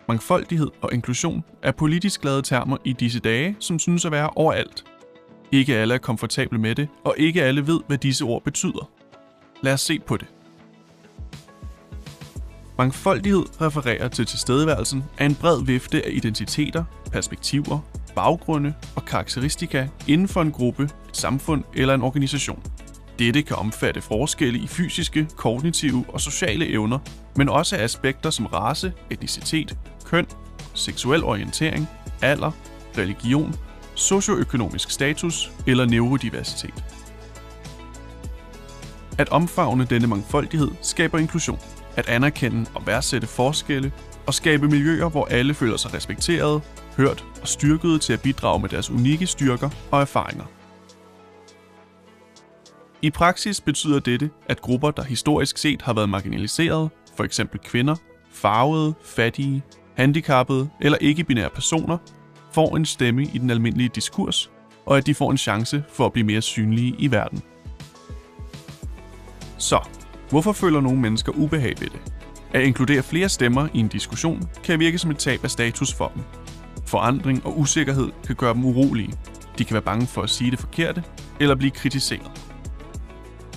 Mangfoldighed og inklusion er politisk ladede termer i disse dage, som synes at være overalt. Ikke alle er komfortable med det, og ikke alle ved, hvad disse ord betyder. Lad os se på det. Mangfoldighed refererer til tilstedeværelsen af en bred vifte af identiteter, perspektiver, baggrunde og karakteristika inden for en gruppe, et samfund eller en organisation. Dette kan omfatte forskelle i fysiske, kognitive og sociale evner, men også aspekter som race, etnicitet, køn, seksuel orientering, alder, religion, socioøkonomisk status eller neurodiversitet. At omfavne denne mangfoldighed skaber inklusion. At anerkende og værdsætte forskelle og skabe miljøer, hvor alle føler sig respekteret, hørt og styrket til at bidrage med deres unikke styrker og erfaringer. I praksis betyder dette, at grupper, der historisk set har været marginaliseret, f.eks. kvinder, farvede, fattige, handicappede eller ikke-binære personer, får en stemme i den almindelige diskurs, og at de får en chance for at blive mere synlige i verden. Så, hvorfor føler nogle mennesker ubehag ved det? At inkludere flere stemmer i en diskussion kan virke som et tab af status for dem. Forandring og usikkerhed kan gøre dem urolige. De kan være bange for at sige det forkerte eller blive kritiseret.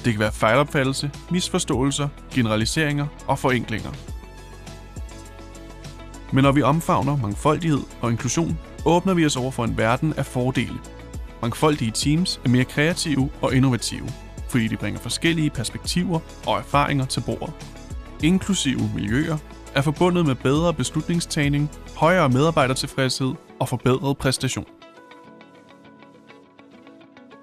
Det kan være fejlopfattelse, misforståelser, generaliseringer og forenklinger. Men når vi omfavner mangfoldighed og inklusion, åbner vi os over for en verden af fordele. Mangfoldige teams er mere kreative og innovative, fordi de bringer forskellige perspektiver og erfaringer til bordet. Inklusive miljøer er forbundet med bedre beslutningstagning, højere medarbejdertilfredshed og forbedret præstation.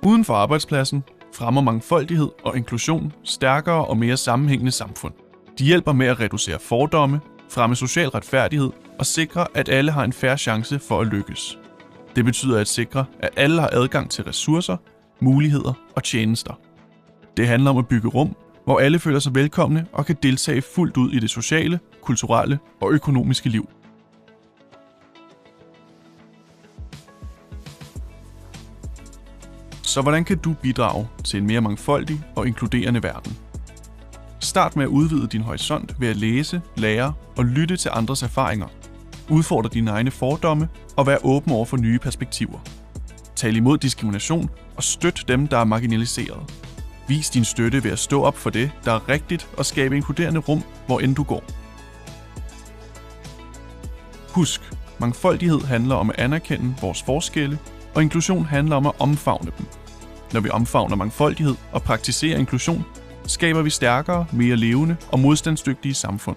Uden for arbejdspladsen fremmer mangfoldighed og inklusion stærkere og mere sammenhængende samfund. De hjælper med at reducere fordomme, fremme social retfærdighed og sikre, at alle har en fair chance for at lykkes. Det betyder at sikre, at alle har adgang til ressourcer, muligheder og tjenester. Det handler om at bygge rum, hvor alle føler sig velkomne og kan deltage fuldt ud i det sociale, kulturelle og økonomiske liv. Så hvordan kan du bidrage til en mere mangfoldig og inkluderende verden? Start med at udvide din horisont ved at læse, lære og lytte til andres erfaringer. Udfordre dine egne fordomme og vær åben over for nye perspektiver. Tal imod diskrimination og støt dem, der er marginaliseret. Vis din støtte ved at stå op for det, der er rigtigt og skabe inkluderende rum, hvor end du går. Husk, mangfoldighed handler om at anerkende vores forskelle, og inklusion handler om at omfavne dem. Når vi omfavner mangfoldighed og praktiserer inklusion, skaber vi stærkere, mere levende og modstandsdygtige samfund.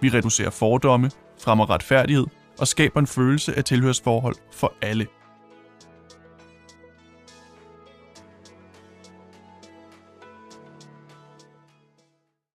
Vi reducerer fordomme, fremmer retfærdighed og skaber en følelse af tilhørsforhold for alle.